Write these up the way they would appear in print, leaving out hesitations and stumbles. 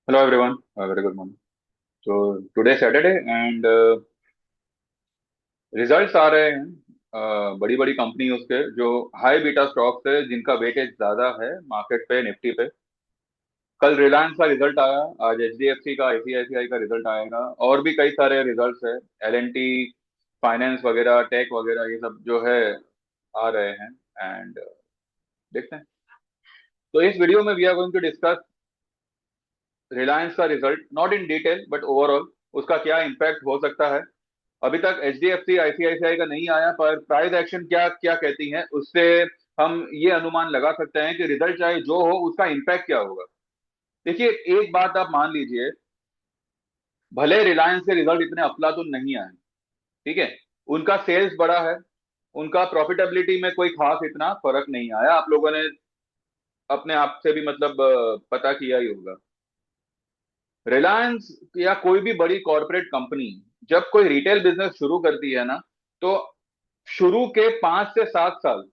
Hello everyone, very good morning. So today is Saturday and results आ रहे हैं बड़ी बड़ी कंपनियों के जो हाई बीटा स्टॉक्स है जिनका वेटेज ज्यादा है मार्केट पे निफ्टी पे। कल रिलायंस का रिजल्ट आया, आज एचडीएफसी का आईसीआईसीआई का रिजल्ट आएगा और भी कई सारे रिजल्ट्स है। एलएनटी, फाइनेंस वगैरह, टेक वगैरह ये सब जो है आ रहे हैं एंड देखते हैं। तो इस वीडियो में we are going to discuss Reliance का result, not in detail but overall उसका क्या इम्पैक्ट हो सकता है। अभी तक H D F C ICICI का नहीं आया पर प्राइस एक्शन क्या क्या कहती है उससे हम ये अनुमान लगा सकते हैं कि रिजल्ट चाहे जो हो उसका इम्पैक्ट क्या होगा। देखिए, एक बात आप मान लीजिए, भले रिलायंस के रिजल्ट इतने अफलातुन नहीं आए, ठीक है, उनका सेल्स बड़ा है, उनका प्रॉफिटेबिलिटी में कोई खास इतना फर्क नहीं आया। आप लोगों ने अपने आप से भी मतलब पता किया ही होगा। रिलायंस या कोई भी बड़ी कॉरपोरेट कंपनी जब कोई रिटेल बिजनेस शुरू करती है ना, तो शुरू के 5 से 7 साल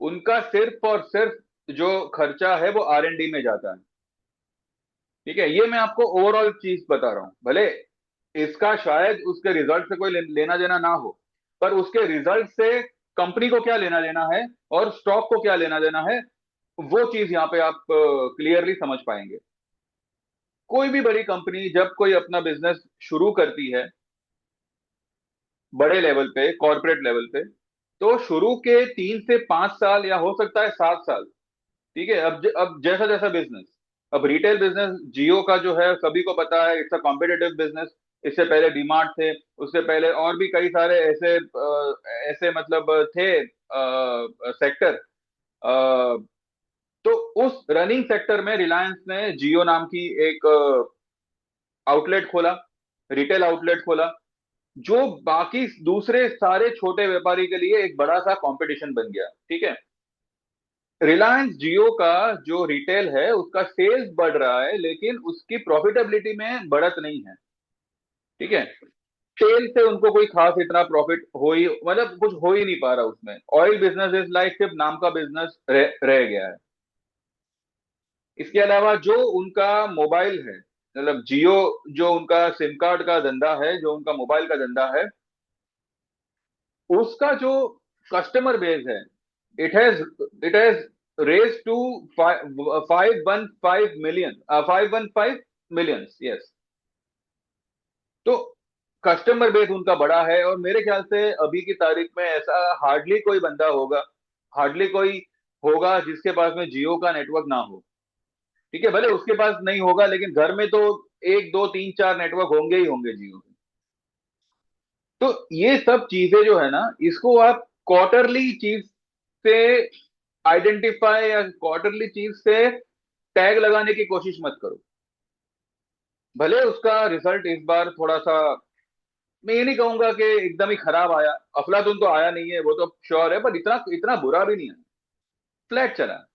उनका सिर्फ और सिर्फ जो खर्चा है वो R&D में जाता है। ठीक है, ये मैं आपको ओवरऑल चीज बता रहा हूं। भले इसका शायद उसके रिजल्ट से कोई लेना देना ना हो, पर उसके रिजल्ट से कंपनी को क्या लेना देना है और स्टॉक को क्या लेना देना है, वो चीज यहाँ पे आप क्लियरली समझ पाएंगे। कोई भी बड़ी कंपनी जब कोई अपना बिजनेस शुरू करती है बड़े लेवल पे, कॉर्पोरेट लेवल पे, तो शुरू के 3 से 5 साल या हो सकता है 7 साल, ठीक है। अब जैसा जैसा बिजनेस, अब रिटेल बिजनेस जियो का जो है सभी को पता है, इट्स अ कॉम्पिटेटिव बिजनेस। इससे पहले डीमार्ट थे, उससे पहले और भी कई सारे ऐसे ऐसे मतलब थे सेक्टर। तो उस रनिंग सेक्टर में रिलायंस ने जियो नाम की एक आउटलेट खोला, रिटेल आउटलेट खोला, जो बाकी दूसरे सारे छोटे व्यापारी के लिए एक बड़ा सा कंपटीशन बन गया। ठीक है, रिलायंस जियो का जो रिटेल है उसका सेल्स बढ़ रहा है लेकिन उसकी प्रॉफिटेबिलिटी में बढ़त नहीं है। ठीक है, सेल से उनको कोई खास इतना प्रॉफिट हो ही मतलब कुछ हो ही नहीं पा रहा उसमें। ऑयल बिजनेस इज लाइक सिर्फ नाम का बिजनेस रह गया है। इसके अलावा जो उनका मोबाइल है, मतलब जियो, जो उनका सिम कार्ड का धंधा है, जो उनका मोबाइल का धंधा है, उसका जो कस्टमर बेस है, it has raise to 515 million yes. तो कस्टमर बेस उनका बड़ा है और मेरे ख्याल से अभी की तारीख में ऐसा हार्डली कोई बंदा होगा, हार्डली कोई होगा जिसके पास में जियो का नेटवर्क ना हो। ठीक है, भले उसके पास नहीं होगा लेकिन घर में तो 1 2 3 4 नेटवर्क होंगे ही होंगे जियो के। तो ये सब चीजें जो है ना, इसको आप क्वार्टरली चीज से आइडेंटिफाई या क्वार्टरली चीज से टैग लगाने की कोशिश मत करो। भले उसका रिजल्ट इस बार थोड़ा सा, मैं ये नहीं कहूंगा कि एकदम ही खराब आया, अफलातून तो आया नहीं है वो तो श्योर है, पर इतना इतना बुरा भी नहीं है, फ्लैट चला।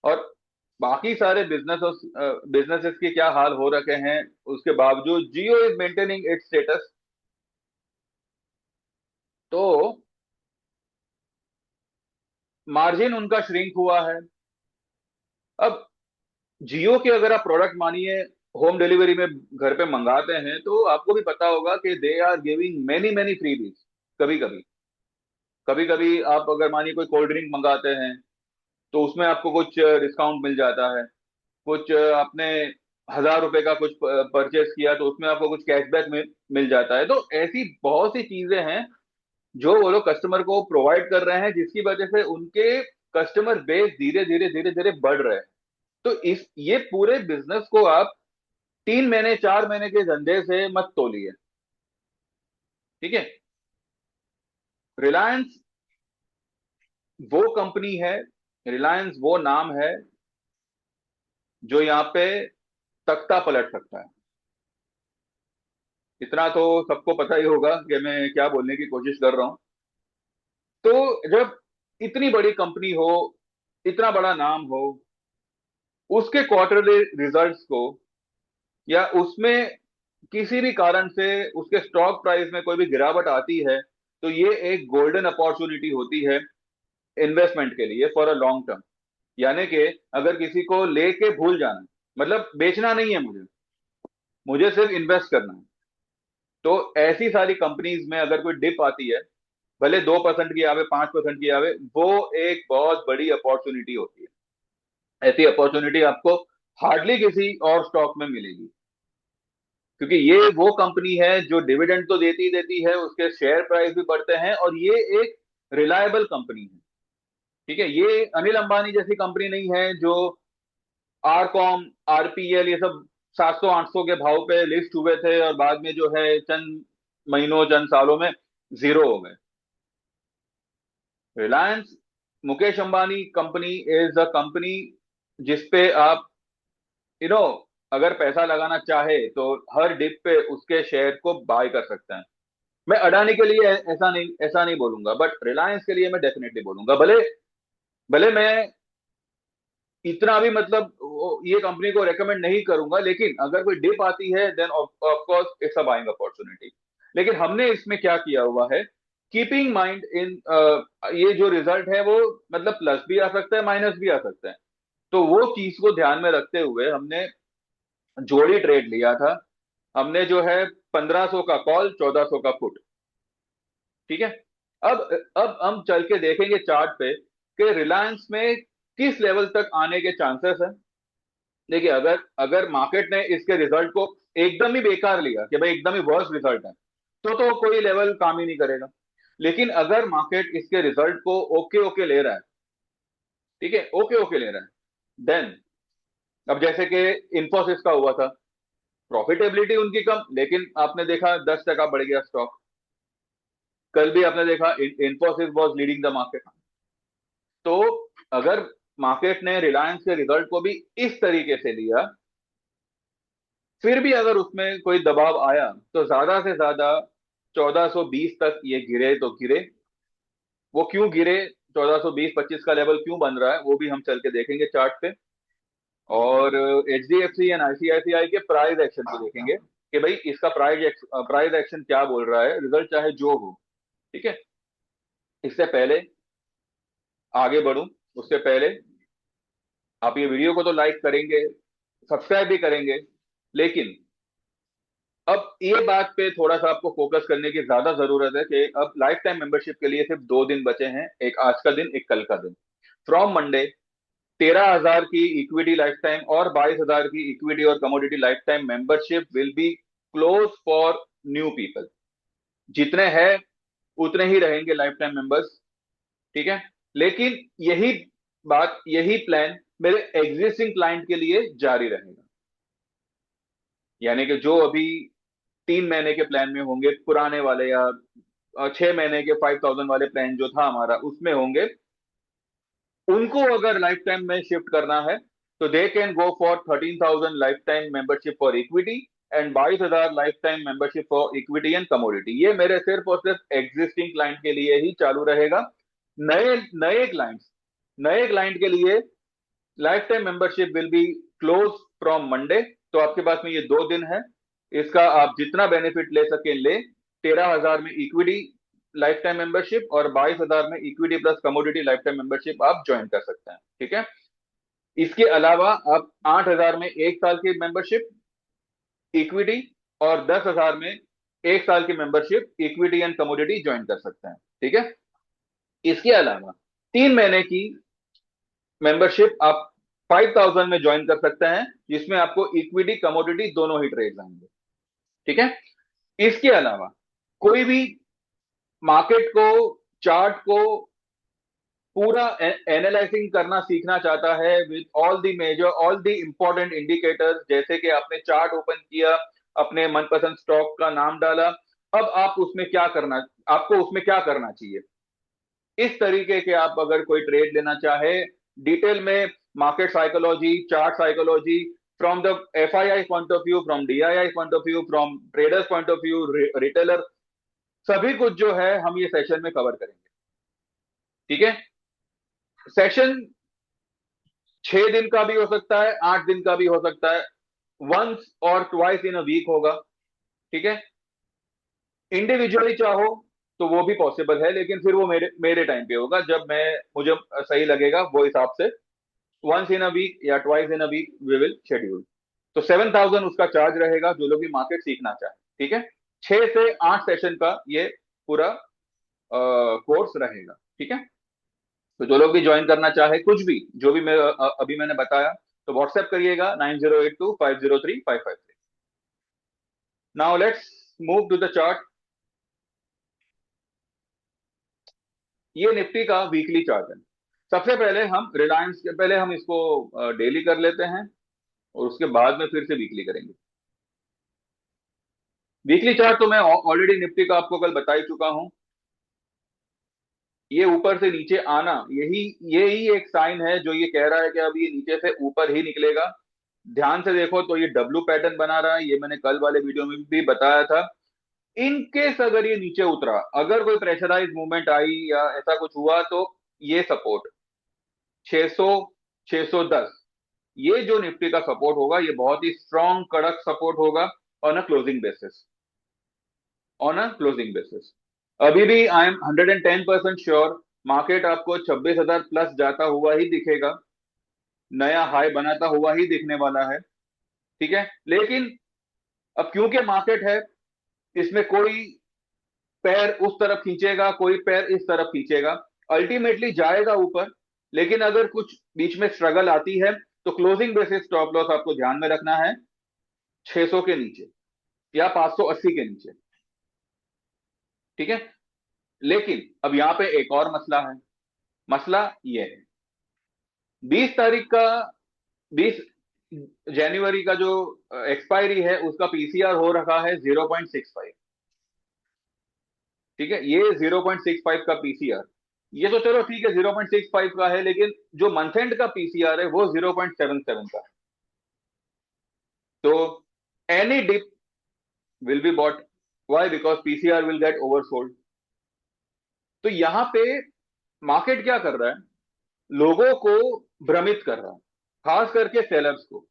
और बाकी सारे बिजनेसेस के क्या हाल हो रखे हैं, उसके बावजूद जियो इज मेंटेनिंग इट्स स्टेटस। तो मार्जिन उनका श्रिंक हुआ है। अब जियो के अगर आप प्रोडक्ट मानिए होम डिलीवरी में घर पे मंगाते हैं तो आपको भी पता होगा कि they are giving many many freebies. कभी कभी, कभी कभी आप अगर मानिए कोई कोल्ड ड्रिंक मंगाते हैं तो उसमें आपको कुछ डिस्काउंट मिल जाता है। कुछ आपने 1,000 रुपए का कुछ परचेस किया तो उसमें आपको कुछ कैशबैक मिल जाता है। तो ऐसी बहुत सी चीजें हैं जो वो लोग कस्टमर को प्रोवाइड कर रहे हैं, जिसकी वजह से उनके कस्टमर बेस धीरे धीरे धीरे धीरे बढ़ रहे हैं। तो इस ये पूरे बिजनेस को आप 3 महीने 4 महीने के धंधे से मत तोलिए। ठीक है, रिलायंस वो कंपनी है, रिलायंस वो नाम है जो यहाँ पे तख्ता पलट सकता है। इतना तो सबको पता ही होगा कि मैं क्या बोलने की कोशिश कर रहा हूं। तो जब इतनी बड़ी कंपनी हो, इतना बड़ा नाम हो, उसके क्वार्टरली रिजल्ट्स को या उसमें किसी भी कारण से उसके स्टॉक प्राइस में कोई भी गिरावट आती है, तो ये एक गोल्डन अपॉर्चुनिटी होती है इन्वेस्टमेंट के लिए फॉर अ लॉन्ग टर्म। यानी कि अगर किसी को लेके भूल जाना, मतलब बेचना नहीं है मुझे, मुझे सिर्फ इन्वेस्ट करना है। तो ऐसी सारी कंपनीज में अगर कोई डिप आती है, भले 2% की आवे, 5% की आवे, वो एक बहुत बड़ी अपॉर्चुनिटी होती है। ऐसी अपॉर्चुनिटी आपको हार्डली किसी और स्टॉक में मिलेगी, क्योंकि ये वो कंपनी है जो डिविडेंड तो देती ही देती है, उसके शेयर प्राइस भी बढ़ते हैं, और ये एक रिलायबल कंपनी है। ठीक है, ये अनिल अंबानी जैसी कंपनी नहीं है जो आरकॉम, आरपीएल, ये सब 700 800 के भाव पे लिस्ट हुए थे और बाद में जो है चंद महीनों चंद सालों में जीरो हो गए। Reliance, Mukesh Ambani company is a company जिसपे आप यू नो अगर पैसा लगाना चाहे तो हर डिप पे उसके शेयर को बाय कर सकते हैं। मैं अडानी के लिए ऐसा नहीं बोलूंगा, बट रिलायंस के लिए मैं डेफिनेटली बोलूंगा। भले भले मैं इतना भी मतलब ये कंपनी को रेकमेंड नहीं करूंगा, लेकिन अगर कोई डिप आती है then of course it's a buying opportunity. लेकिन हमने इसमें क्या किया हुआ है, कीपिंग माइंड इन ये जो रिजल्ट है वो मतलब प्लस भी आ सकता है, माइनस भी आ सकता है। तो वो चीज को ध्यान में रखते हुए हमने जोड़ी ट्रेड लिया था। हमने जो है 1500 का कॉल, 1400 का पुट। ठीक है। अब अब हम चल के देखेंगे चार्ट पे कि रिलायंस में किस लेवल तक आने के चांसेस है। देखिए, अगर अगर मार्केट ने इसके रिजल्ट को एकदम ही बेकार लिया कि भाई एकदम ही वर्स्ट रिजल्ट है, तो कोई लेवल काम ही नहीं करेगा। लेकिन अगर मार्केट इसके रिजल्ट को ओके ओके ले रहा है, ठीक है, ओके ओके ले रहा है, देन अब जैसे कि इंफोसिस का हुआ था, प्रॉफिटेबिलिटी उनकी कम, लेकिन आपने देखा 10% बढ़ गया स्टॉक। कल भी आपने देखा Infosys was leading the market. तो अगर मार्केट ने रिलायंस के रिजल्ट को भी इस तरीके से लिया, फिर भी अगर उसमें कोई दबाव आया, तो ज्यादा से ज्यादा 1420 तक ये गिरे तो गिरे। वो क्यों गिरे, 1420-25 का लेवल क्यों बन रहा है, वो भी हम चल के देखेंगे चार्ट पे। और एचडीएफसी एंड आईसीआईसीआई के प्राइस एक्शन को देखेंगे कि भाई इसका प्राइस एक्शन क्या बोल रहा है, रिजल्ट चाहे जो हो। ठीक है। इससे पहले आगे बढ़ूं, उससे पहले आप ये वीडियो को तो लाइक करेंगे, सब्सक्राइब भी करेंगे, लेकिन अब ये बात पे थोड़ा सा आपको फोकस करने की ज्यादा जरूरत है कि अब लाइफ टाइम मेंबरशिप के लिए सिर्फ 2 दिन बचे हैं, एक आज का दिन, एक कल का दिन। फ्रॉम मंडे 13,000 की इक्विटी लाइफ टाइम और 22,000 की इक्विटी और commodity life time membership will be close for new people. जितने हैं उतने ही रहेंगे लाइफ टाइम मेंबर्स। ठीक है। लेकिन यही प्लान मेरे एग्जिस्टिंग क्लाइंट के लिए जारी रहेगा। यानी कि जो अभी 3 महीने के प्लान में होंगे पुराने वाले, या 6 महीने के 5,000 वाले प्लान जो था हमारा उसमें होंगे, उनको अगर लाइफ टाइम में शिफ्ट करना है तो they can go for 13,000 life time membership for equity and 22,000 life time membership for equity and commodity. ये मेरे सिर्फ और सिर्फ एग्जिस्टिंग क्लाइंट के लिए ही चालू रहेगा। नए नए क्लाइंट के लिए life time membership will be close from Monday. तो आपके पास में ये 2 दिन है, इसका आप जितना बेनिफिट ले सके ले। 13,000 में इक्विटी लाइफ टाइम मेंबरशिप और 22,000 में equity plus commodity life time membership आप ज्वाइन कर सकते हैं। ठीक है। इसके अलावा आप 8,000 में 1 साल की मेंबरशिप इक्विटी और 10,000 में 1 साल की membership equity and commodity join कर सकते हैं। ठीक है। इसके अलावा 3 महीने की मेंबरशिप आप 5,000 में ज्वाइन कर सकते हैं, जिसमें आपको इक्विटी कमोडिटी दोनों ही ट्रेड आएंगे। ठीक है। इसके अलावा कोई भी मार्केट को, चार्ट को पूरा एनालाइजिंग करना सीखना चाहता है with all the important indicators, जैसे कि आपने चार्ट ओपन किया, अपने मनपसंद स्टॉक का नाम डाला, अब आपको उसमें क्या करना चाहिए, इस तरीके के आप अगर कोई ट्रेड लेना चाहे डिटेल में, market psychology, chart psychology, from the FII point of view, from DII point of view, from traders point of view, retailer, सभी कुछ जो है हम ये सेशन में कवर करेंगे। ठीक है। सेशन 6 दिन का भी हो सकता है, 8 दिन का भी हो सकता है, वंस और ट्वाइस इन अ वीक होगा। ठीक है। इंडिविजुअली चाहो तो वो भी पॉसिबल है, लेकिन फिर वो मेरे मेरे टाइम पे होगा, जब मैं मुझे सही लगेगा वो हिसाब से वंस इन अ वीक या twice in a week we will schedule. तो 7,000 उसका चार्ज रहेगा जो लोग भी मार्केट सीखना चाहे। ठीक है, 6 से 8 सेशन का ये पूरा कोर्स रहेगा। ठीक है, तो जो लोग भी ज्वाइन करना चाहे कुछ भी जो भी मैं अभी मैंने बताया, तो व्हाट्सएप करिएगा 9082503553। Now let's move to the chart. ये निफ्टी का वीकली चार्ट है। सबसे पहले हम रिलायंस के पहले हम इसको डेली कर लेते हैं और उसके बाद में फिर से वीकली करेंगे। वीकली चार्ट तो मैं ऑलरेडी निफ्टी का आपको कल बता ही चुका हूं। ये ऊपर से नीचे आना, यही यही एक साइन है जो ये कह रहा है कि अब ये नीचे से ऊपर ही निकलेगा। ध्यान से देखो तो ये डब्लू पैटर्न बना रहा है, ये मैंने कल वाले वीडियो में भी बताया था। इन केस अगर ये नीचे उतरा, अगर कोई प्रेशराइज मूवमेंट आई या ऐसा कुछ हुआ, तो ये सपोर्ट 600 610, ये जो निफ्टी का सपोर्ट होगा ये बहुत ही स्ट्रॉन्ग कड़क सपोर्ट होगा on a closing basis. On a closing basis अभी भी आई एम 110% श्योर मार्केट आपको 26,000 प्लस जाता हुआ ही दिखेगा, नया हाई बनाता हुआ ही दिखने वाला है। ठीक है, लेकिन अब क्योंकि मार्केट है, इसमें कोई पैर उस तरफ खींचेगा, कोई पैर इस तरफ खींचेगा, अल्टीमेटली जाएगा ऊपर। लेकिन अगर कुछ बीच में स्ट्रगल आती है तो क्लोजिंग बेसिस स्टॉप लॉस आपको ध्यान में रखना है 600 के नीचे या 580 के नीचे। ठीक है, लेकिन अब यहां पे एक और मसला है। मसला ये है 20 तारीख का, 20 जनवरी का जो एक्सपायरी है उसका पीसीआर हो रखा है 0.65। ठीक है, ये 0.65 का पीसीआर, ये तो चलो ठीक है 0.65 का है, लेकिन जो मंथ एंड का पीसीआर है वो 0.77 का है। तो any dip will be bought, why? Because PCR will get oversold. तो यहां पे मार्केट क्या कर रहा है, लोगों को भ्रमित कर रहा है, खास करके सेलर्स को।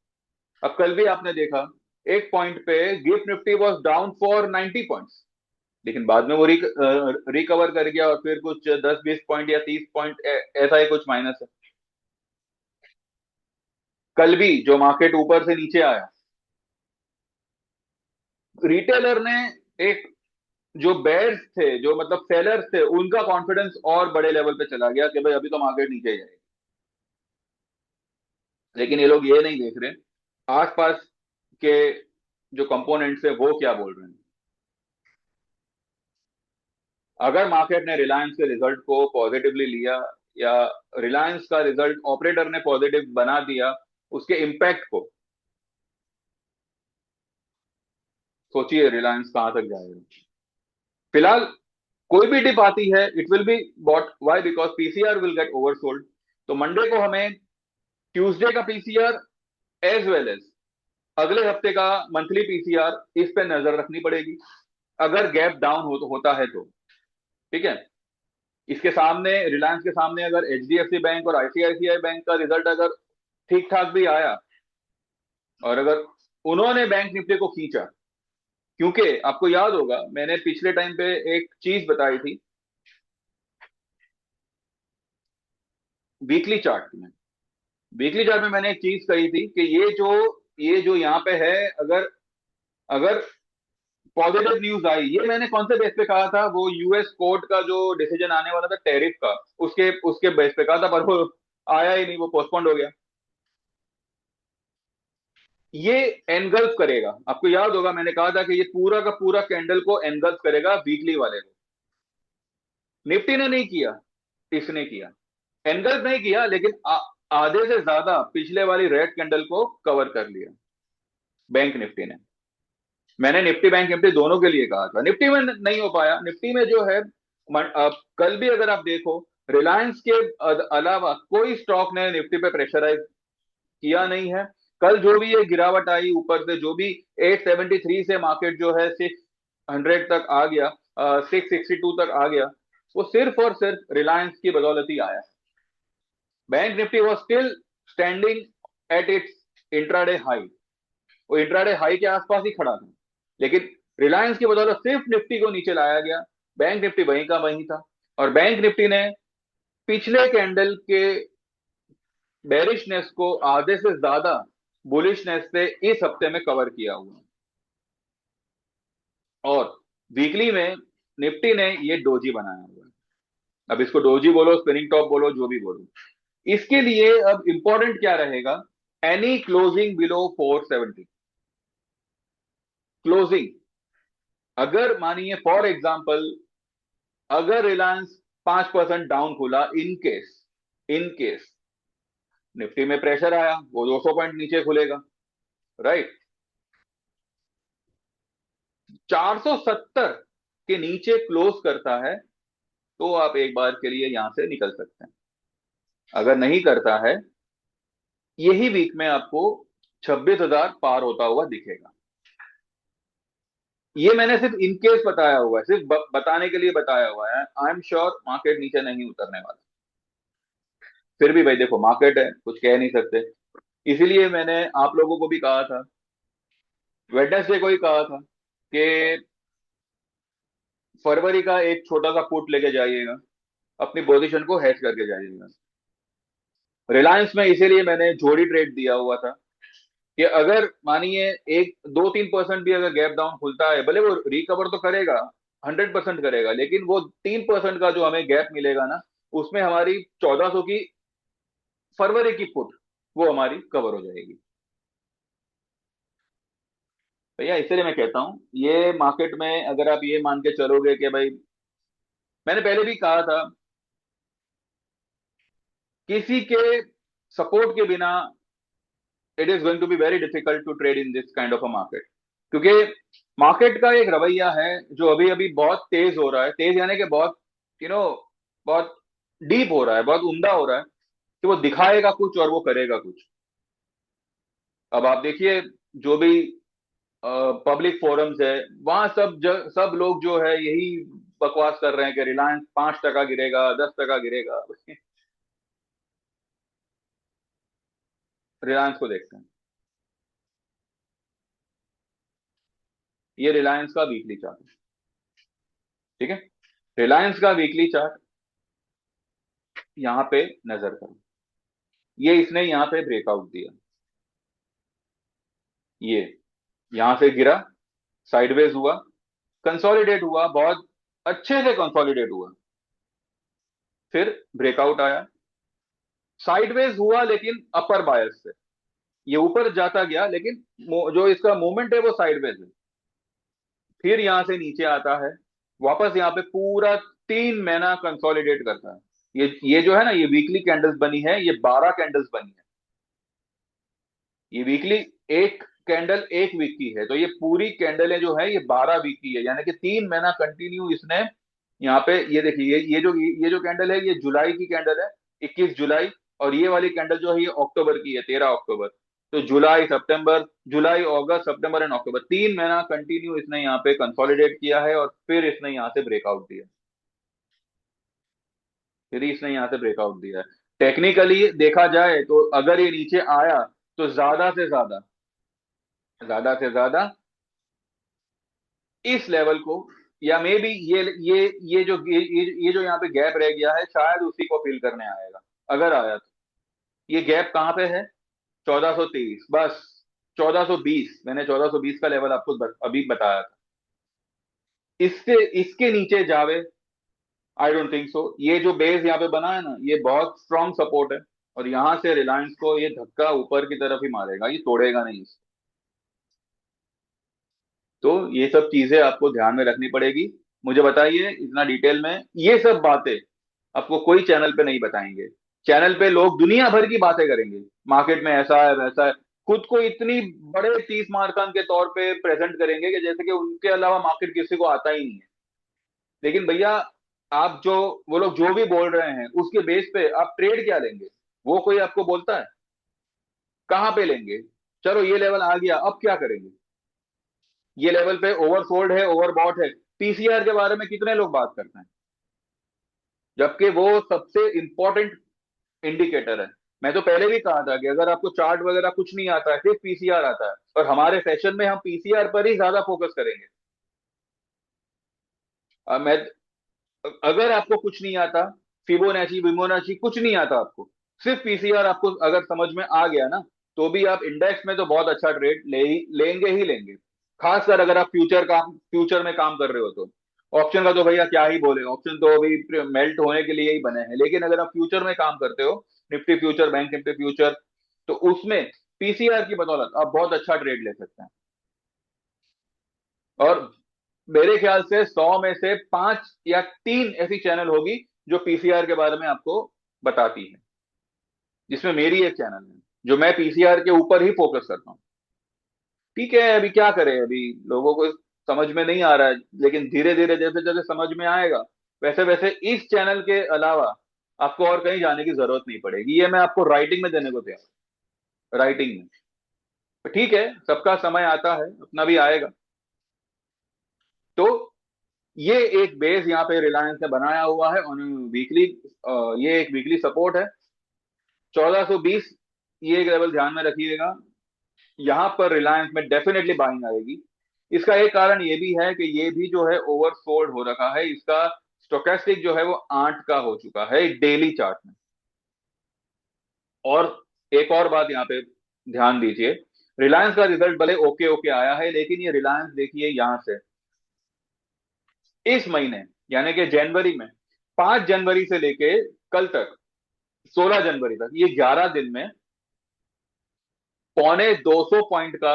अब कल भी आपने देखा एक पॉइंट पे gift Nifty was down for 90 points, लेकिन बाद में वो रिकवर कर गया और फिर कुछ 10-20 पॉइंट या 30 पॉइंट ऐसा ही कुछ माइनस है। कल भी जो मार्केट ऊपर से नीचे आया, रिटेलर ने एक, जो बेयर्स थे, जो मतलब सेलर्स थे, उनका कॉन्फिडेंस और बड़े लेवल पे चला गया कि भाई अभी तो मार्केट नीचे जाएगी। लेकिन ये लोग ये नहीं देख रहे आसपास के जो कंपोनेंट्स है वो क्या बोल रहे हैं। अगर मार्केट ने रिलायंस के रिजल्ट को पॉजिटिवली लिया या रिलायंस का रिजल्ट ऑपरेटर ने पॉजिटिव बना दिया, उसके इम्पैक्ट को सोचिए रिलायंस कहां तक जाएगा। फिलहाल कोई भी डिप आती है it will be bought, why? Because PCR will get oversold. तो मंडे को हमें ट्यूसडे का पीसीआर एज वेल एज अगले हफ्ते का मंथली पीसीआर इस पे नजर रखनी पड़ेगी, अगर गैप डाउन होता है तो। ठीक है, इसके सामने, रिलायंस के सामने अगर एचडीएफसी बैंक और आईसीआईसीआई बैंक का रिजल्ट अगर ठीक ठाक भी आया और अगर उन्होंने बैंक निफ्टी को खींचा, क्योंकि आपको याद होगा मैंने पिछले टाइम पे एक चीज बताई थी वीकली चार्ट में। वीकली चार्ट में मैंने एक चीज कही थी कि ये जो यहाँ पे है, अगर अगर पॉजिटिव न्यूज आई, ये मैंने कौन से बेस पे कहा था, वो यूएस कोर्ट का जो डिसीजन आने वाला था टैरिफ का, उसके उसके बेस पे कहा था, पर वो आया ही नहीं, वो पोस्टपोन्ड हो गया। ये एनगल्फ करेगा, आपको याद होगा मैंने कहा था कि ये पूरा का पूरा कैंडल को एनगल्फ करेगा वीकली वाले को। निफ्टी ने नहीं किया, इसने किया। एनगल्फ नहीं किया, लेकिन आधे से ज्यादा पिछले वाली रेड कैंडल को कवर कर लिया बैंक निफ्टी ने। मैंने निफ्टी बैंक निफ्टी दोनों के लिए कहा था, निफ्टी में नहीं हो पाया। निफ्टी में जो है कल भी अगर आप देखो, रिलायंस के अलावा कोई स्टॉक ने निफ्टी पे प्रेशराइज किया नहीं है। कल जो भी ये गिरावट आई ऊपर से, जो भी 873 से मार्केट जो है 600 तक आ गया, 662 तक आ गया, वो सिर्फ और सिर्फ रिलायंस की बदौलत ही आया। Bank Nifty was still standing at its intraday high, वो इंट्राडे हाई के आसपास ही खड़ा था, लेकिन रिलायंस की बदौलत सिर्फ निफ्टी को नीचे लाया गया। बैंक निफ्टी वहीं का वहीं था। और बैंक निफ्टी ने पिछले कैंडल के बेरिशनेस को आधे से ज्यादा बुलिशनेस से इस हफ्ते में कवर किया हुआ है। और वीकली में निफ्टी ने ये डोजी बनाया हुआ है। अब इसको डोजी बोलो, स्पिनिंग टॉप बोलो, जो भी बोलो। इसके लिए अब इंपॉर्टेंट क्या रहेगा? Any closing below 470 closing. अगर मानिए फॉर एग्जांपल, अगर रिलायंस 5% डाउन खुला, इन केस निफ्टी में प्रेशर आया, वो 200 पॉइंट नीचे खुलेगा, राइट? 470 के नीचे क्लोज करता है तो आप एक बार के लिए यहां से निकल सकते हैं। अगर नहीं करता है, यही वीक में आपको 26,000 पार होता हुआ दिखेगा। ये मैंने सिर्फ इनकेस बताया हुआ है, सिर्फ बताने के लिए बताया हुआ है। आई एम श्योर मार्केट नीचे नहीं उतरने वाला। फिर भी भाई देखो, मार्केट है, कुछ कह नहीं सकते। इसीलिए मैंने आप लोगों को भी कहा था, वेडनेसडे को ही कहा था कि फरवरी का एक छोटा सा पुट लेके जाइएगा, अपनी पोजीशन को हेज करके जाइएगा। रिलायंस में इसीलिए मैंने जोड़ी ट्रेड दिया हुआ था कि अगर मानिए एक 2-3% भी अगर गैप डाउन खुलता है, भले वो रिकवर तो करेगा, 100% करेगा, लेकिन वो 3% का जो हमें गैप मिलेगा ना, उसमें हमारी 1400 की फरवरी की पुट वो हमारी कवर हो जाएगी। भैया इसलिए मैं कहता हूं, ये मार्केट में अगर आप ये मान के चलोगे कि भाई, मैंने पहले भी कहा था, किसी के सपोर्ट के बिना it is going to be very difficult to trade in this kind of a market. क्योंकि मार्केट का एक रवैया है जो अभी अभी बहुत तेज हो रहा है, तेज यानी कि बहुत, यू नो बहुत डीप हो रहा है, बहुत उम्दा हो रहा है, कि वो दिखाएगा कुछ और वो करेगा कुछ। अब आप देखिए, जो भी पब्लिक फोरम्स है, वहां सब लोग जो है यही बकवास कर रहे हैं कि रिलायंस 5% गिरेगा, 10% गिरेगा। रिलायंस को देखते हैं, ये रिलायंस का वीकली चार्ट है, ठीक है? रिलायंस का वीकली चार्ट यहां पे नजर करो। ये इसने यहां पे ब्रेकआउट दिया, ये यहां से गिरा, साइडवेज हुआ, कंसोलिडेट हुआ, बहुत अच्छे से कंसोलिडेट हुआ, फिर ब्रेकआउट आया, साइडवेज हुआ लेकिन अपर बायस से, ये ऊपर जाता गया लेकिन जो इसका मूवमेंट है वो साइडवेज है। फिर यहां से नीचे आता है, वापस यहाँ पे पूरा 3 महीना कंसोलिडेट करता है। ये जो है ना, ये वीकली कैंडल्स बनी है, ये 12 कैंडल्स बनी है। ये वीकली एक कैंडल एक वीक की है, तो ये पूरी कैंडलें जो है ये 12 वीक की है, यानी कि 3 महीना कंटिन्यू इसने यहाँ पे। ये देखिए, ये जो कैंडल है, ये जुलाई की कैंडल है, 21 जुलाई। और ये वाली कैंडल जो है ये अक्टूबर की है, 13 अक्टूबर। तो जुलाई सितंबर, जुलाई अगस्त सितंबर एंड अक्टूबर, 3 महीना कंटिन्यू इसने यहाँ पे कंसोलिडेट किया है, और फिर इसने यहाँ से ब्रेकआउट दिया। फिर इसने यहाँ से ब्रेकआउट दिया है। टेक्निकली देखा जाए तो अगर ये नीचे आया तो ज्यादा से ज्यादा इस लेवल को, या मे बी ये जो यहाँ पे गैप रह गया है, शायद उसी को फिल करने आएगा। अगर आया तो ये गैप कहाँ पे है? 1423 बस। 1420, मैंने 1420 का लेवल आपको अभी बताया था। इससे इसके नीचे जावे, आई डोंट थिंक सो। ये जो बेस यहाँ पे बना है ना, ये बहुत स्ट्रॉन्ग सपोर्ट है, और यहां से रिलायंस को ये धक्का ऊपर की तरफ ही मारेगा, ये तोड़ेगा नहीं इसको। तो ये सब चीजें आपको ध्यान में रखनी पड़ेगी। मुझे बताइए इतना डिटेल में, ये सब बातें आपको कोई चैनल पे नहीं बताएंगे। चैनल पे लोग दुनिया भर की बातें करेंगे, मार्केट में ऐसा है वैसा है, खुद को इतनी बड़े 30 मार्कान के तौर पे प्रेजेंट करेंगे कि जैसे कि उनके अलावा मार्केट किसी को आता ही नहीं है। लेकिन भैया, आप जो, वो लोग जो भी बोल रहे हैं उसके बेस पे आप ट्रेड क्या लेंगे? वो कोई आपको बोलता है? कहाँ पे लेंगे? चलो ये लेवल आ गया, अब क्या करेंगे? ये लेवल पे ओवरसोल्ड है, ओवरबॉट है, पीसीआर के बारे में कितने लोग बात करते हैं, जबकि वो सबसे इंपॉर्टेंट इंडिकेटर है। मैं तो पहले भी कहा था कि अगर आपको चार्ट वगैरह कुछ नहीं आता है, सिर्फ पीसीआर आता है, और हमारे सेशन में हम पीसीआर पर ही ज्यादा फोकस करेंगे। मैं, अगर आपको कुछ नहीं आता, फिबोनाची विमोनाची कुछ नहीं आता आपको, सिर्फ पीसीआर आपको अगर समझ में आ गया ना, तो भी आप इंडेक्स में तो बहुत अच्छा ट्रेड लेंगे ही लेंगे। खासकर अगर आप फ्यूचर में काम कर रहे हो तो। ऑप्शन का तो भैया क्या ही बोले, ऑप्शन तो अभी मेल्ट होने के लिए ही बने हैं, लेकिन अगर आप फ्यूचर में काम करते हो, Nifty future, bank Nifty future, तो उसमें पीसीआर की बदौलत आप बहुत अच्छा ट्रेड ले सकते हैं। और मेरे ख्याल से 100 में से 5 या 3 ऐसी चैनल होगी जो पीसीआर के बारे में आपको बताती है, जिसमें मेरी एक चैनल है जो मैं पीसीआर के ऊपर ही फोकस करता हूँ। ठीक है, अभी क्या करें, अभी लोगों को समझ में नहीं आ रहा है, लेकिन धीरे धीरे जैसे जैसे समझ में आएगा, वैसे वैसे इस चैनल के अलावा आपको और कहीं जाने की जरूरत नहीं पड़ेगी। ये मैं आपको राइटिंग में देने को तैयार हूं, राइटिंग में। तो ठीक है, सबका समय आता है, अपना भी आएगा। तो ये एक बेस यहाँ पे रिलायंस ने बनाया हुआ है ऑन वीकली। ये एक वीकली सपोर्ट है 1420। ये एक लेवल ध्यान में रखिएगा, यहां पर रिलायंस में डेफिनेटली बाइंग आएगी। इसका एक कारण ये भी है कि ये भी जो है ओवरसोल्ड हो रखा है, इसका स्टोकेस्टिक जो है वो 8 का हो चुका है डेली चार्ट में। और एक और बात यहाँ पे ध्यान दीजिए, रिलायंस का रिजल्ट भले ओके ओके आया है, लेकिन ये रिलायंस देखिए यहां से इस महीने, यानी कि जनवरी में, 5 जनवरी से लेके कल तक, 16 जनवरी तक, ये 11 दिन में पौने 200 पॉइंट का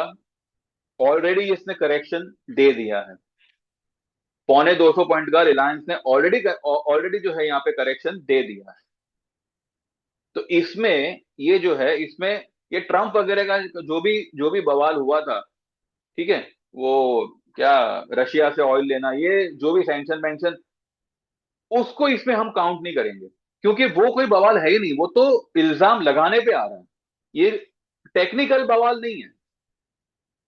ऑलरेडी इसने करेक्शन दे दिया है। पौने 200 पॉइंट का रिलायंस ने ऑलरेडी ऑलरेडी जो है यहाँ पे करेक्शन दे दिया है। तो इसमें ये जो है, इसमें ये ट्रम्प वगैरह का जो भी बवाल हुआ था, ठीक है, वो क्या, रशिया से ऑयल लेना, ये जो भी सैंक्शन वैंक्शन, उसको इसमें हम काउंट नहीं करेंगे, क्योंकि वो कोई बवाल है ही नहीं, वो तो इल्जाम लगाने पे आ रहा है। ये टेक्निकल बवाल नहीं है।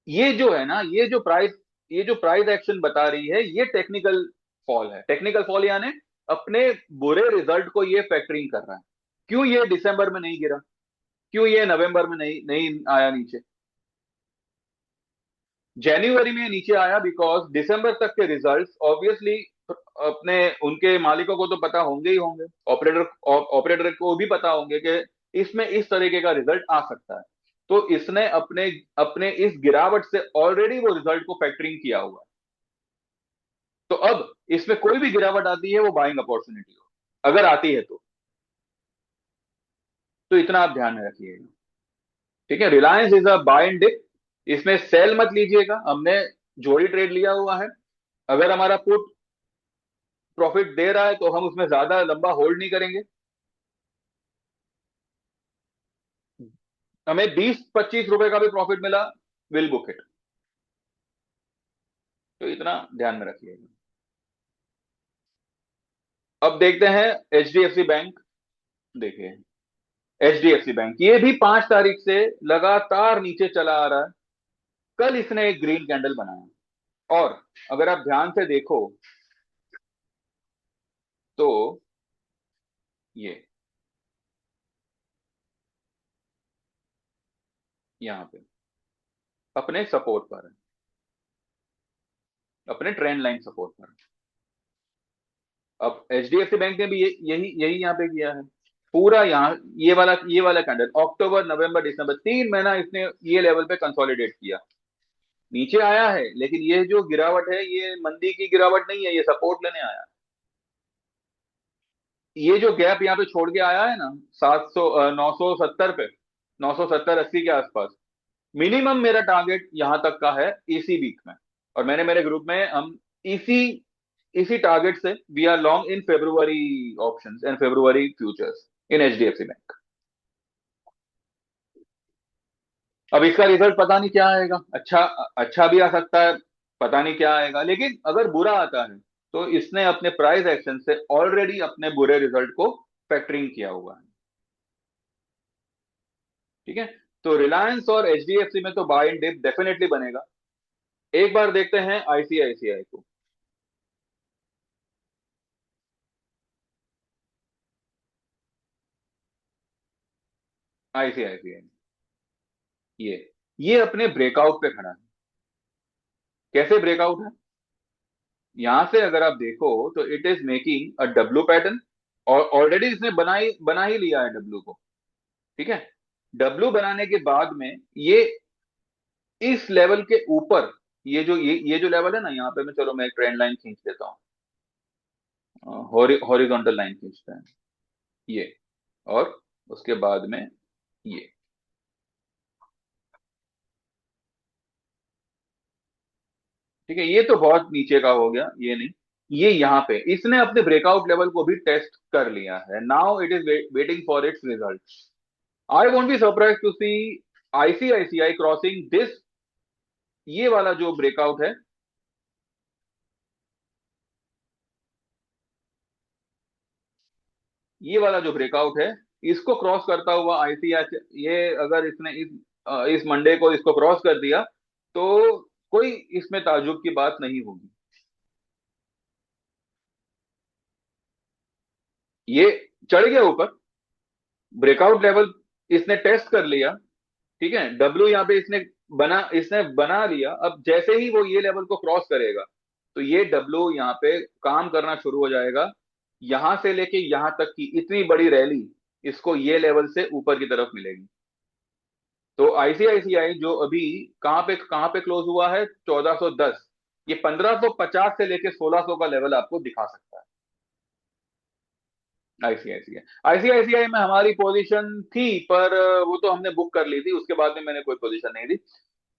ये जो है ना, ये जो प्राइस एक्शन बता रही है, ये टेक्निकल फॉल है। टेक्निकल फॉल यानी अपने बुरे रिजल्ट को ये फैक्टरिंग कर रहा है। क्यों ये दिसंबर में नहीं गिरा, क्यों ये नवंबर में नहीं नहीं आया नीचे, जनवरी में नीचे आया? बिकॉज दिसंबर तक के रिजल्ट्स ऑब्वियसली अपने उनके मालिकों को तो पता होंगे ही होंगे, ऑपरेटर को भी पता होंगे कि इसमें इस तरीके का रिजल्ट आ सकता है। तो इसने अपने अपने इस गिरावट से ऑलरेडी वो रिजल्ट को फैक्टरिंग किया हुआ है। तो अब इसमें कोई भी गिरावट आती है वो बाइंग अपॉर्चुनिटी हो, अगर आती है तो इतना आप ध्यान में रखिएगा। ठीक है, Reliance is a buy and dip, इसमें सेल मत लीजिएगा। हमने जोड़ी ट्रेड लिया हुआ है, अगर हमारा पुट प्रॉफिट दे रहा है तो हम उसमें ज्यादा लंबा होल्ड नहीं करेंगे। हमें 20-25 रुपए का भी प्रॉफिट मिला, विल बुक इट। तो इतना ध्यान में रखिएगा। अब देखते हैं एचडीएफसी बैंक। देखिए, एचडीएफसी बैंक ये भी 5 तारीख से लगातार नीचे चला आ रहा है। कल इसने एक ग्रीन कैंडल बनाया, और अगर आप ध्यान से देखो तो ये यहां पे अपने सपोर्ट पर है, अपने ट्रेंड लाइन सपोर्ट पर है। अब एचडीएफसी बैंक ने भी यही यही यहाँ पे किया है पूरा। यहाँ ये वाला कैंडल अक्टूबर नवंबर दिसंबर 3 महीना इसने ये लेवल पे कंसोलिडेट किया, नीचे आया है, लेकिन ये जो गिरावट है ये मंदी की गिरावट नहीं है, ये सपोर्ट लेने आया है। ये जो गैप यहाँ पे छोड़ के आया है ना, 970 पे, 970-80 के आसपास, मिनिमम मेरा टारगेट यहां तक का है इसी वीक में। और मैंने मेरे ग्रुप में, हम इसी इसी टारगेट से we are long in February options and February futures in HDFC bank. अब इसका रिजल्ट पता नहीं क्या आएगा, अच्छा, अच्छा भी आ सकता है, पता नहीं क्या आएगा, लेकिन अगर बुरा आता है तो इसने अपने प्राइस एक्शन से ऑलरेडी अपने बुरे रिजल्ट को फैक्टरिंग किया हुआ है। ठीक है, तो रिलायंस और एचडीएफसी में तो बाय एंड डिप डेफिनेटली बनेगा। एक बार देखते हैं आईसीआईसीआई को। आईसीआईसीआई ये ये अपने ब्रेकआउट पे खड़ा है। कैसे ब्रेकआउट है? यहां से अगर आप देखो तो it is making a W pattern, और ऑलरेडी इसने बना ही लिया है डब्ल्यू को। ठीक है। डब्ल्यू बनाने के बाद में ये इस लेवल के ऊपर, ये जो लेवल है ना, यहाँ पे मैं, चलो मैं एक ट्रेंड लाइन खींच लेता हूँ, हॉरिजॉन्टल लाइन खींचते हैं, ये, और उसके बाद में ये, ठीक है। ये तो बहुत नीचे का हो गया, ये नहीं, ये यहाँ पे इसने अपने ब्रेकआउट लेवल को भी टेस्ट कर लिया है। Now it is waiting for its result. I won't be surprise to see ICICI crossing this, ये वाला जो ब्रेकआउट है, ये वाला जो ब्रेकआउट है, इसको क्रॉस करता हुआ आईसीआईसीआई, ये अगर इसने इस मंडे को इसको क्रॉस कर दिया, तो कोई इसमें ताज्जुब की बात नहीं होगी। ये चढ़ गया ऊपर, ब्रेकआउट लेवल इसने टेस्ट कर लिया, ठीक है। डब्ल्यू यहाँ पे इसने बना लिया। अब जैसे ही वो ये लेवल को क्रॉस करेगा, तो ये डब्ल्यू यहाँ पे काम करना शुरू हो जाएगा। यहां से लेके यहां तक की इतनी बड़ी रैली इसको ये लेवल से ऊपर की तरफ मिलेगी। तो आईसीआईसीआई जो अभी कहां पे क्लोज हुआ है, 1410, ये 1550 से लेके 1600 का लेवल आपको दिखा सकता है। आईसीआईसीआई आईसीआईसीआई में हमारी पोजीशन थी, पर वो तो हमने बुक कर ली थी, उसके बाद में मैंने कोई पोजीशन नहीं दी।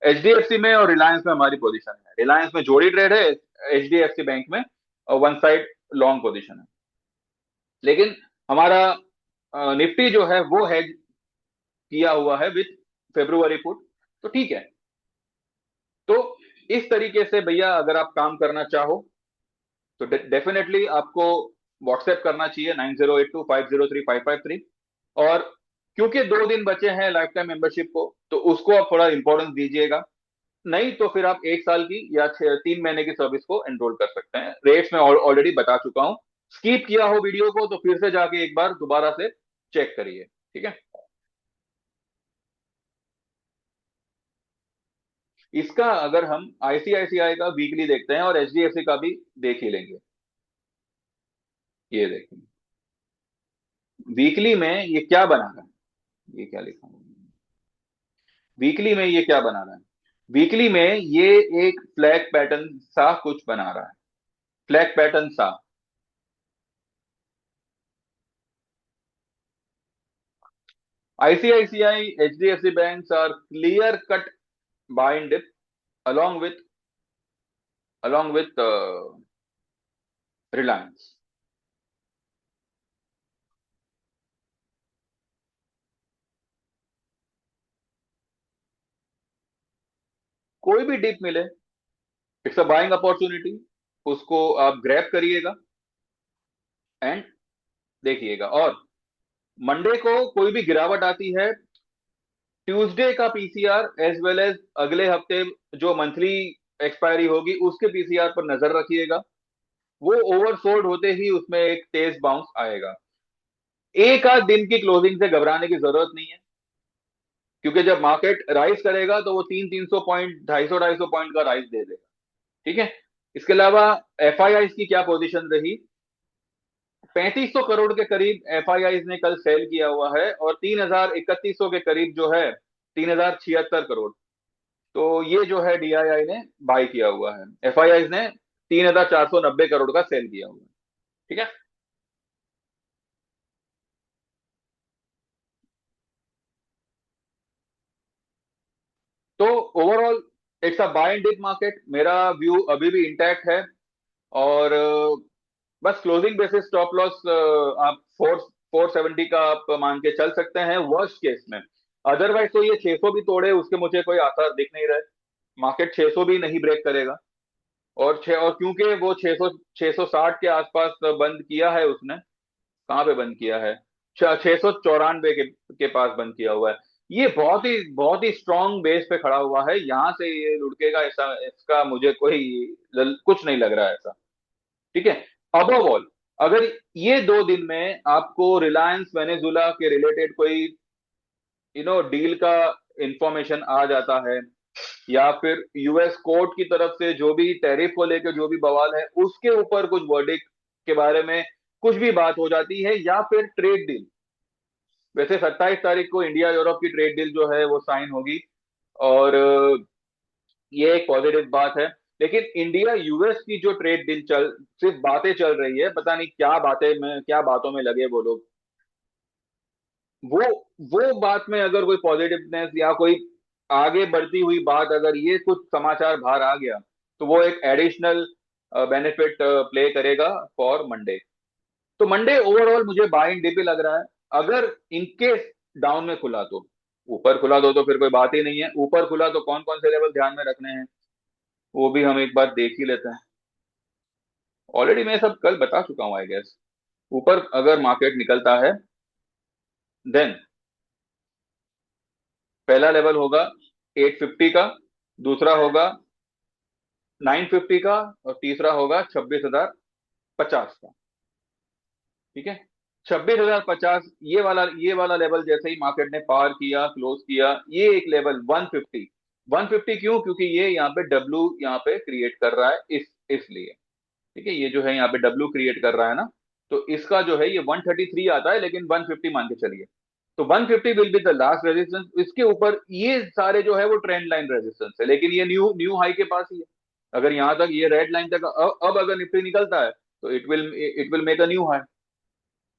एचडीएफसी में और रिलायंस में हमारी पोजीशन है। रिलायंस में जोड़ी ट्रेड है, एचडीएफसी बैंक में वन साइड लॉन्ग पोजीशन है। लेकिन हमारा निफ्टी जो है वो हेज किया हुआ है विथ फेब्रुवरी पुट, तो ठीक है। तो इस तरीके से भैया अगर आप काम करना चाहो, तो डेफिनेटली आपको व्हाट्सएप करना चाहिए 9082503553। और क्योंकि 2 दिन बचे हैं लाइफ टाइम मेंबरशिप को, तो उसको आप थोड़ा इंपॉर्टेंस दीजिएगा। नहीं तो फिर आप 1 साल की या 3 महीने की सर्विस को एनरोल कर सकते हैं। रेट्स में ऑलरेडी बता चुका हूं। स्किप किया हो वीडियो को तो फिर से जाके एक बार दोबारा से चेक करिए, ठीक है। इसका अगर हम आईसीआईसीआई का वीकली देखते हैं और एचडीएफसी का भी देख ही लेंगे, ये देखें वीकली में ये क्या बना रहा है, ये क्या लिखा है वीकली में, ये क्या बना रहा है। वीकली में ये एक फ्लैग पैटर्न सा कुछ बना रहा है, फ्लैग पैटर्न सा। ICICI HDFC banks are clear cut buy and dip along with Reliance. कोई भी डिप मिले, इट्स अ बाइंग अपॉर्चुनिटी, उसको आप ग्रैब करिएगा एंड देखिएगा। और मंडे को कोई भी गिरावट आती है, ट्यूसडे का पीसीआर एज वेल एज अगले हफ्ते जो मंथली एक्सपायरी होगी उसके पीसीआर पर नजर रखिएगा। वो ओवरसोल्ड होते ही उसमें एक तेज बाउंस आएगा। एक आध दिन की क्लोजिंग से घबराने की जरूरत नहीं है, क्योंकि जब मार्केट राइज करेगा तो वो 300-300 पॉइंट, 250-250 पॉइंट का राइज दे देगा, ठीक है। इसके अलावा एफआईआई की क्या पोजीशन रही, 3500 करोड़ के करीब एफआईआई ने कल सेल किया हुआ है, और 3100 के करीब जो है, 3076 करोड़, तो ये जो है डीआईआई ने बाय किया हुआ है। एफआईआई ने 3490 करोड़ का सेल किया हुआ है, ठीक है। तो overall it's a buy and dip market, मेरा व्यू अभी भी इंटैक्ट है। और बस क्लोजिंग बेसिस स्टॉप लॉस आप 470 का आप मान के चल सकते हैं वर्स्ट केस में। अदरवाइज तो ये 600 भी तोड़े उसके मुझे कोई आसार दिख नहीं रहे। मार्केट 600 भी नहीं ब्रेक करेगा। और क्योंकि वो 600 660 के आसपास बंद किया है उसने, कहाँ पे बंद किया है, 694 के पास बंद किया हुआ है। ये बहुत ही स्ट्रांग बेस पे खड़ा हुआ है, यहाँ से ये लुढ़केगा ऐसा, इसका मुझे कोई कुछ नहीं लग रहा है ऐसा, ठीक है। अबव ऑल, अगर ये 2 दिन में आपको रिलायंस वेनेजुला के रिलेटेड कोई डील का इंफॉर्मेशन आ जाता है, या फिर यूएस कोर्ट की तरफ से जो भी टैरिफ को लेकर जो भी बवाल है उसके ऊपर कुछ वर्डिक्ट के बारे में कुछ भी बात हो जाती है, या फिर ट्रेड डील, वैसे 27 तारीख को इंडिया यूरोप की ट्रेड डील जो है वो साइन होगी, और ये एक पॉजिटिव बात है। लेकिन इंडिया यूएस की जो ट्रेड डील चल सिर्फ बातें चल रही है, पता नहीं क्या बातें में, क्या बातों में लगे वो लोग। वो वो बात में अगर कोई पॉजिटिवनेस या कोई आगे बढ़ती हुई बात, अगर ये कुछ समाचार बाहर आ गया, तो वो एक एडिशनल बेनिफिट प्ले करेगा फॉर मंडे। तो मंडे ओवरऑल मुझे बाय इन डिप लग रहा है। अगर इनकेस डाउन में खुला तो, ऊपर खुला तो फिर कोई बात ही नहीं है। ऊपर खुला तो कौन कौन से लेवल ध्यान में रखने हैं वो भी हम एक बार देख ही लेते हैं। ऑलरेडी मैं सब कल बता चुका हूँ आई गेस। ऊपर अगर मार्केट निकलता है, देन पहला लेवल होगा 850 का, दूसरा होगा 950 का, और तीसरा होगा 26,050 का। ठीक है, 26,050, ये वाला लेवल जैसे ही मार्केट ने पार किया, क्लोज किया, ये एक लेवल 150। 150 क्यों? क्योंकि ये यहाँ पे डब्ल्यू यहाँ पे क्रिएट कर रहा है, इसलिए। ठीक है, ये जो है यहाँ पे डब्ल्यू क्रिएट कर रहा है ना, तो इसका जो है ये 133 आता है, लेकिन 150 मान के चलिए। तो 150 will be the last resistance. इसके ऊपर ये सारे जो है वो ट्रेंड लाइन रेजिस्टेंस है, लेकिन ये न्यू न्यू हाई के पास ही है। अगर यहाँ तक ये रेड लाइन तक अब अगर निफ्टी निकलता है, तो it will make a new high.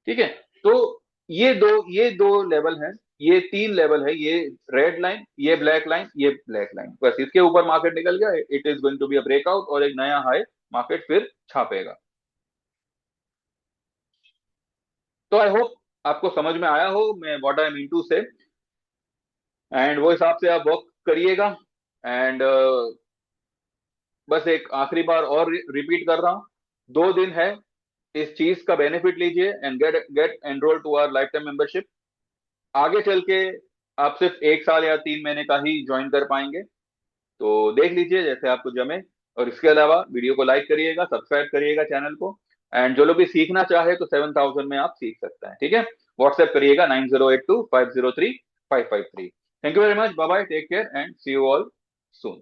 ठीक है, तो ये दो लेवल हैं, ये तीन लेवल है, ये रेड लाइन, ये ब्लैक लाइन, ये ब्लैक लाइन, बस इसके ऊपर मार्केट निकल गया, it is going to be a breakout और एक नया हाई मार्केट फिर छापेगा। तो आई होप आपको समझ में आया हो मैं व्हाट आई मीन टू से, एंड वो हिसाब से आप वर्क करिएगा। एंड बस एक आखिरी बार और रिपीट कर रहा हूँ, 2 दिन है, इस चीज का बेनिफिट लीजिए and get get enroll to our lifetime membership. आगे चल के आप सिर्फ 1 साल या 3 महीने का ही ज्वाइन कर पाएंगे, तो देख लीजिए जैसे आपको जमे। और इसके अलावा वीडियो को लाइक करिएगा, सब्सक्राइब करिएगा चैनल को। एंड जो लोग भी सीखना चाहे तो 7,000 में आप सीख सकते हैं। ठीक है, व्हाट्सएप करिएगा 9082503553। Thank you very much, bye bye, take care and see you all soon.